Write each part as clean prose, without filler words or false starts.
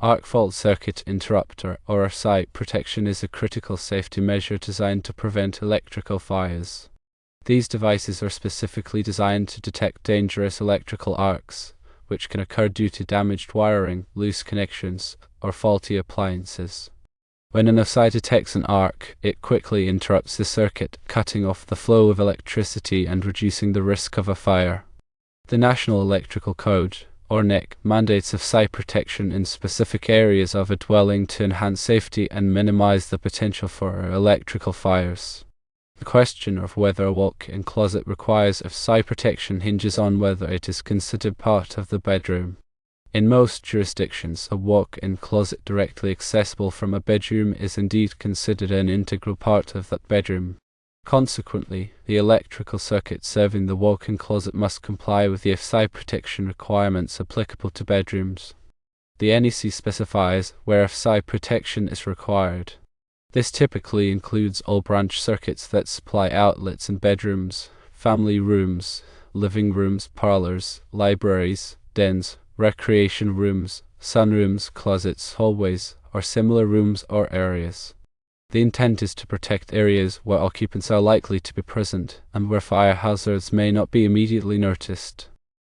Arc fault circuit interrupter, or AFCI protection, is a critical safety measure designed to prevent electrical fires. These devices are specifically designed to detect dangerous electrical arcs, which can occur due to damaged wiring, loose connections, or faulty appliances. When an AFCI detects an arc, it quickly interrupts the circuit, cutting off the flow of electricity and reducing the risk of a fire. The National Electrical Code, or NEC, mandates AFCI protection in specific areas of a dwelling to enhance safety and minimize the potential for electrical fires. The question of whether a walk-in closet requires AFCI protection hinges on whether it is considered part of the bedroom. In most jurisdictions, a walk-in closet directly accessible from a bedroom is indeed considered an integral part of that bedroom. Consequently, the electrical circuit serving the walk-in closet must comply with the AFCI protection requirements applicable to bedrooms. The NEC specifies where AFCI protection is required. This typically includes all branch circuits that supply outlets in bedrooms, family rooms, living rooms, parlors, libraries, dens, recreation rooms, sunrooms, closets, hallways, or similar rooms or areas. The intent is to protect areas where occupants are likely to be present and where fire hazards may not be immediately noticed.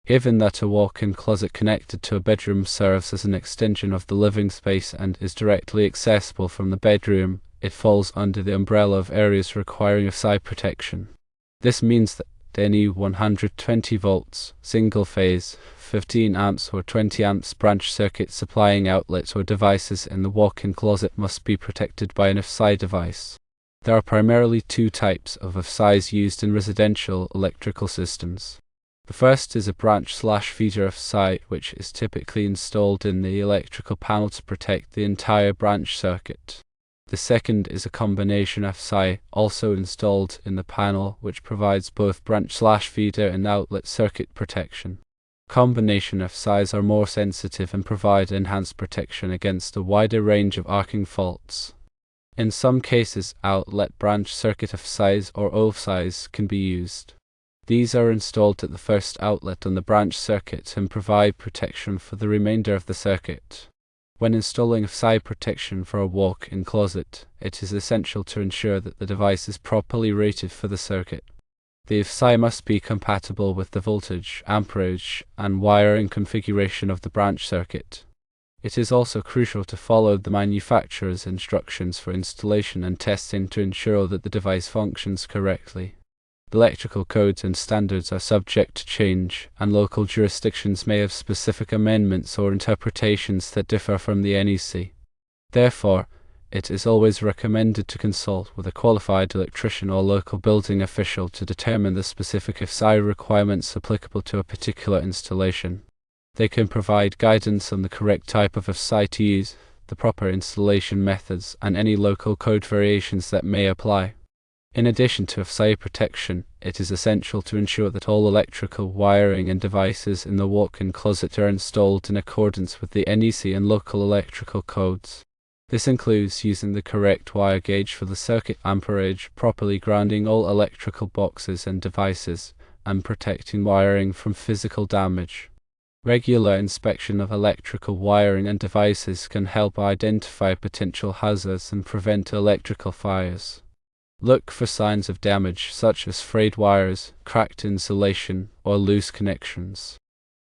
Given that a walk-in closet connected to a bedroom serves as an extension of the living space and is directly accessible from the bedroom, it falls under the umbrella of areas requiring AFCI protection. This means that any 120 volts, single phase, 15 amps or 20 amps branch circuit supplying outlets or devices in the walk-in closet must be protected by an AFCI device. There are primarily two types of AFCIs used in residential electrical systems. The first is a branch/feeder AFCI, which is typically installed in the electrical panel to protect the entire branch circuit. The second is a combination AFCI, also installed in the panel, which provides both branch/feeder and outlet circuit protection. Combination AFCIs are more sensitive and provide enhanced protection against a wider range of arcing faults. In some cases, outlet branch circuit AFCIs or OFCIs can be used. These are installed at the first outlet on the branch circuit and provide protection for the remainder of the circuit. When installing AFCI protection for a walk-in closet, it is essential to ensure that the device is properly rated for the circuit. The AFCI must be compatible with the voltage, amperage, and wiring configuration of the branch circuit. It is also crucial to follow the manufacturer's instructions for installation and testing to ensure that the device functions correctly. The electrical codes and standards are subject to change, and local jurisdictions may have specific amendments or interpretations that differ from the NEC. Therefore, it is always recommended to consult with a qualified electrician or local building official to determine the specific AFCI requirements applicable to a particular installation. They can provide guidance on the correct type of AFCI to use, the proper installation methods, and any local code variations that may apply. In addition to AFCI protection, it is essential to ensure that all electrical wiring and devices in the walk-in closet are installed in accordance with the NEC and local electrical codes. This includes using the correct wire gauge for the circuit amperage, properly grounding all electrical boxes and devices, and protecting wiring from physical damage. Regular inspection of electrical wiring and devices can help identify potential hazards and prevent electrical fires. Look for signs of damage such as frayed wires, cracked insulation, or loose connections.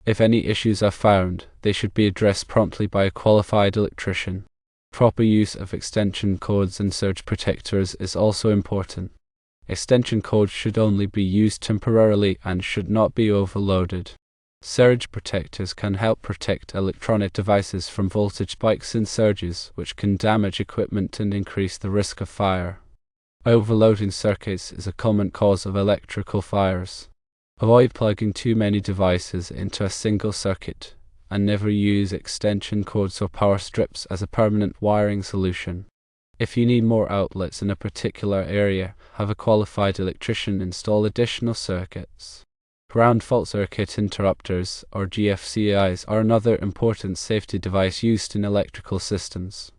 If any issues are found, they should be addressed promptly by a qualified electrician. Proper use of extension cords and surge protectors is also important. Extension cords should only be used temporarily and should not be overloaded. Surge protectors can help protect electronic devices from voltage spikes and surges, which can damage equipment and increase the risk of fire. Overloading circuits is a common cause of electrical fires. Avoid plugging too many devices into a single circuit, and never use extension cords or power strips as a permanent wiring solution. If you need more outlets in a particular area, have a qualified electrician install additional circuits. Ground fault circuit interrupters, or GFCIs, are another important safety device used in electrical systems.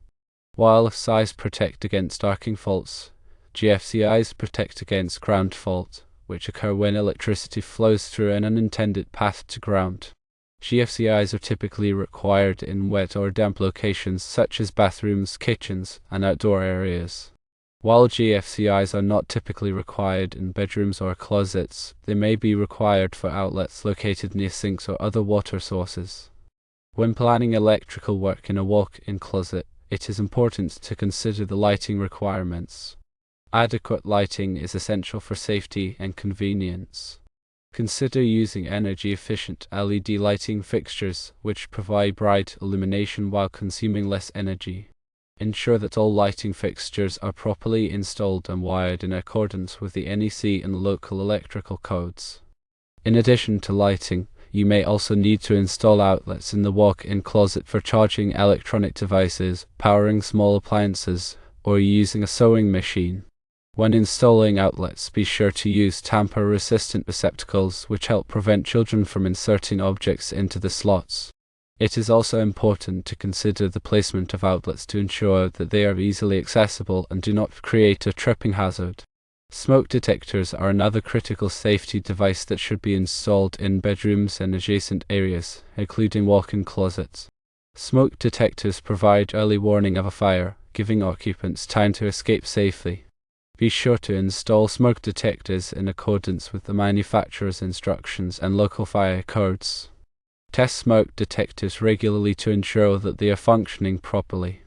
While AFCIs protect against arcing faults, GFCIs protect against ground fault, which occur when electricity flows through an unintended path to ground. GFCIs are typically required in wet or damp locations such as bathrooms, kitchens, and outdoor areas. While GFCIs are not typically required in bedrooms or closets, they may be required for outlets located near sinks or other water sources. When planning electrical work in a walk-in closet, it is important to consider the lighting requirements. Adequate lighting is essential for safety and convenience. Consider using energy-efficient LED lighting fixtures, which provide bright illumination while consuming less energy. Ensure that all lighting fixtures are properly installed and wired in accordance with the NEC and local electrical codes. In addition to lighting, you may also need to install outlets in the walk-in closet for charging electronic devices, powering small appliances, or using a sewing machine. When installing outlets, be sure to use tamper-resistant receptacles which help prevent children from inserting objects into the slots. It is also important to consider the placement of outlets to ensure that they are easily accessible and do not create a tripping hazard. Smoke detectors are another critical safety device that should be installed in bedrooms and adjacent areas, including walk-in closets. Smoke detectors provide early warning of a fire, giving occupants time to escape safely. Be sure to install smoke detectors in accordance with the manufacturer's instructions and local fire codes. Test smoke detectors regularly to ensure that they are functioning properly.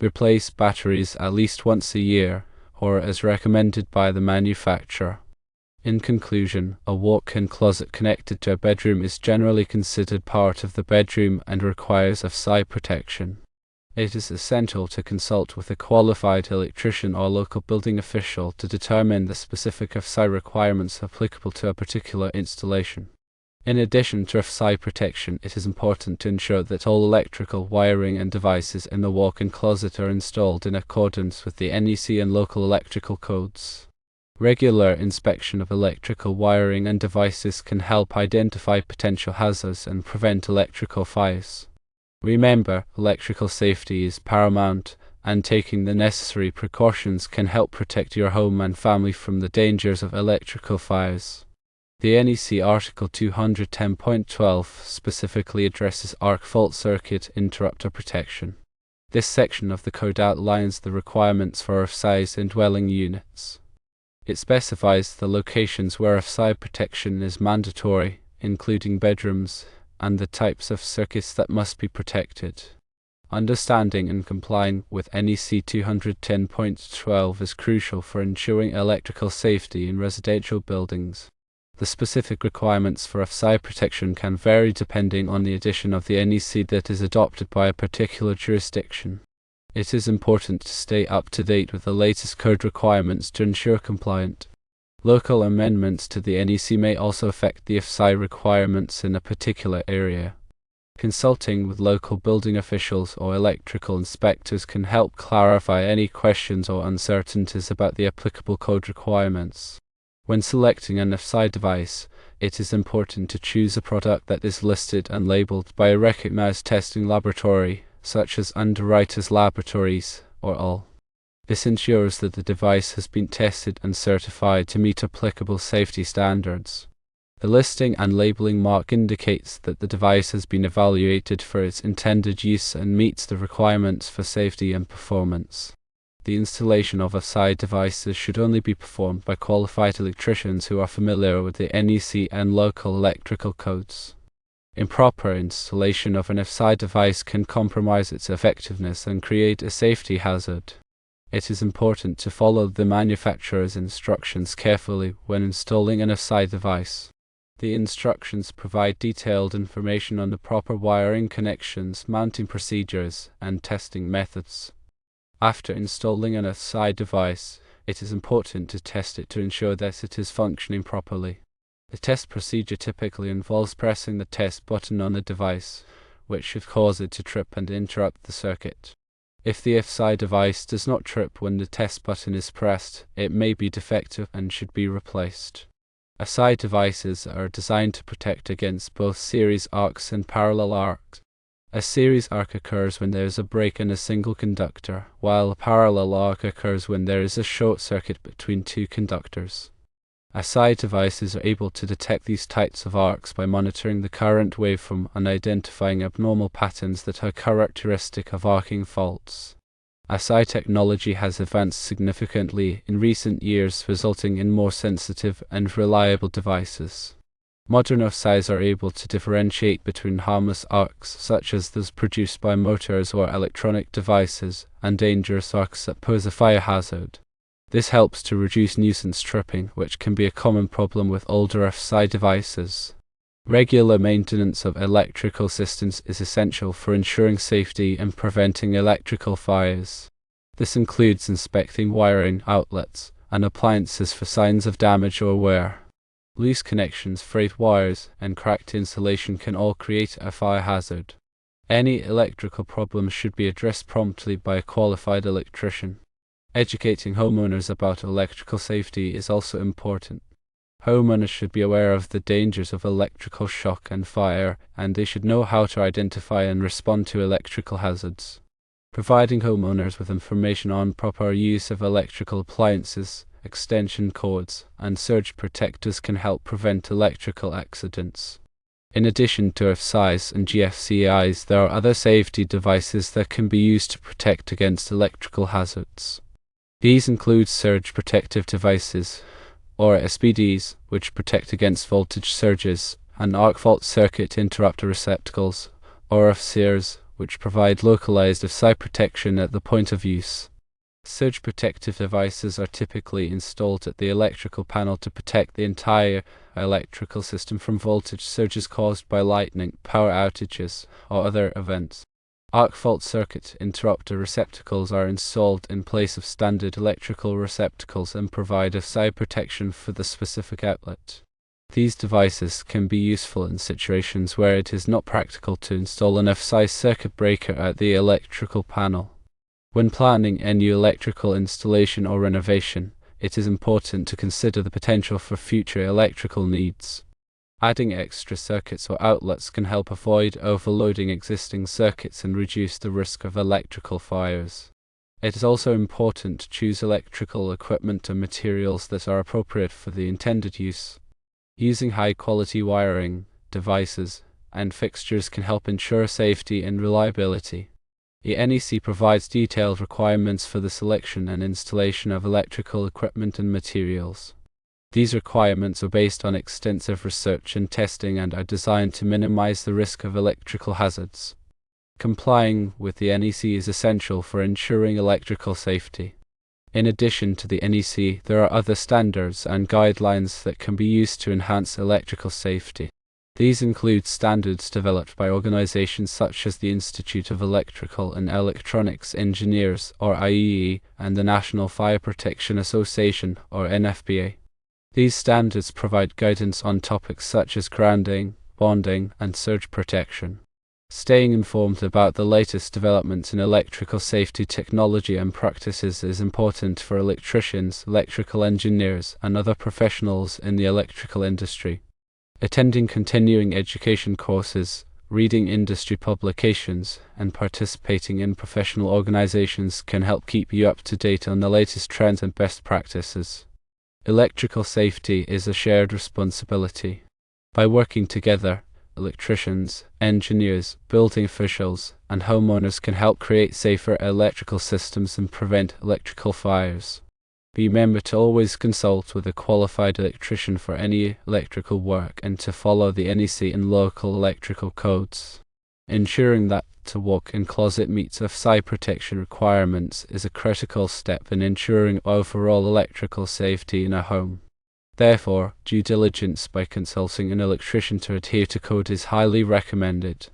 Replace batteries at least once a year, or as recommended by the manufacturer. In conclusion, a walk-in closet connected to a bedroom is generally considered part of the bedroom and requires AFCI protection. It is essential to consult with a qualified electrician or local building official to determine the specific AFCI requirements applicable to a particular installation. In addition to AFCI protection, it is important to ensure that all electrical wiring and devices in the walk-in closet are installed in accordance with the NEC and local electrical codes. Regular inspection of electrical wiring and devices can help identify potential hazards and prevent electrical fires. Remember, electrical safety is paramount, and taking the necessary precautions can help protect your home and family from the dangers of electrical fires. The NEC Article 210.12 specifically addresses arc fault circuit interrupter protection. This section of the code outlines the requirements for AFCIs in dwelling units. It specifies the locations where AFCI protection is mandatory, including bedrooms, and the types of circuits that must be protected. Understanding and complying with NEC 210.12 is crucial for ensuring electrical safety in residential buildings. The specific requirements for AFCI protection can vary depending on the edition of the NEC that is adopted by a particular jurisdiction. It is important to stay up to date with the latest code requirements to ensure compliance. Local amendments to the NEC may also affect the AFCI requirements in a particular area. Consulting with local building officials or electrical inspectors can help clarify any questions or uncertainties about the applicable code requirements. When selecting an AFCI device, it is important to choose a product that is listed and labeled by a recognized testing laboratory, such as Underwriters Laboratories or all. This ensures that the device has been tested and certified to meet applicable safety standards. The listing and labeling mark indicates that the device has been evaluated for its intended use and meets the requirements for safety and performance. The installation of AFCI devices should only be performed by qualified electricians who are familiar with the NEC and local electrical codes. Improper installation of an AFCI device can compromise its effectiveness and create a safety hazard. It is important to follow the manufacturer's instructions carefully when installing an AFCI device. The instructions provide detailed information on the proper wiring connections, mounting procedures, and testing methods. After installing an AFCI device, it is important to test it to ensure that it is functioning properly. The test procedure typically involves pressing the test button on the device, which should cause it to trip and interrupt the circuit. If the AFCI device does not trip when the test button is pressed, it may be defective and should be replaced. AFCI devices are designed to protect against both series arcs and parallel arcs. A series arc occurs when there is a break in a single conductor, while a parallel arc occurs when there is a short circuit between two conductors. AFCI devices are able to detect these types of arcs by monitoring the current waveform and identifying abnormal patterns that are characteristic of arcing faults. AFCI technology has advanced significantly in recent years, resulting in more sensitive and reliable devices. Modern AFCIs are able to differentiate between harmless arcs, such as those produced by motors or electronic devices, and dangerous arcs that pose a fire hazard. This helps to reduce nuisance tripping, which can be a common problem with older AFCI devices. Regular maintenance of electrical systems is essential for ensuring safety and preventing electrical fires. This includes inspecting wiring, outlets, and appliances for signs of damage or wear. Loose connections, frayed wires, and cracked insulation can all create a fire hazard. Any electrical problems should be addressed promptly by a qualified electrician. Educating homeowners about electrical safety is also important. Homeowners should be aware of the dangers of electrical shock and fire, and they should know how to identify and respond to electrical hazards. Providing homeowners with information on proper use of electrical appliances, extension cords, and surge protectors can help prevent electrical accidents. In addition to AFCIs and GFCIs, there are other safety devices that can be used to protect against electrical hazards. These include surge protective devices, or SPDs, which protect against voltage surges, and arc fault circuit interrupter receptacles, or AFCIs, which provide localized AFCI protection at the point of use. Surge protective devices are typically installed at the electrical panel to protect the entire electrical system from voltage surges caused by lightning, power outages, or other events. Arc fault circuit interrupter receptacles are installed in place of standard electrical receptacles and provide AFCI protection for the specific outlet. These devices can be useful in situations where it is not practical to install an AFCI circuit breaker at the electrical panel. When planning a new electrical installation or renovation, it is important to consider the potential for future electrical needs. Adding extra circuits or outlets can help avoid overloading existing circuits and reduce the risk of electrical fires. It is also important to choose electrical equipment and materials that are appropriate for the intended use. Using high-quality wiring, devices, and fixtures can help ensure safety and reliability. The NEC provides detailed requirements for the selection and installation of electrical equipment and materials. These requirements are based on extensive research and testing and are designed to minimize the risk of electrical hazards. Complying with the NEC is essential for ensuring electrical safety. In addition to the NEC, there are other standards and guidelines that can be used to enhance electrical safety. These include standards developed by organizations such as the Institute of Electrical and Electronics Engineers, or IEE, and the National Fire Protection Association, or NFPA. These standards provide guidance on topics such as grounding, bonding, and surge protection. Staying informed about the latest developments in electrical safety technology and practices is important for electricians, electrical engineers, and other professionals in the electrical industry. Attending continuing education courses, reading industry publications, and participating in professional organizations can help keep you up to date on the latest trends and best practices. Electrical safety is a shared responsibility. By working together, electricians, engineers, building officials, and homeowners can help create safer electrical systems and prevent electrical fires. Remember to always consult with a qualified electrician for any electrical work and to follow the NEC and local electrical codes. Ensuring that the walk-in closet meets AFCI protection requirements is a critical step in ensuring overall electrical safety in a home. Therefore, due diligence by consulting an electrician to adhere to code is highly recommended.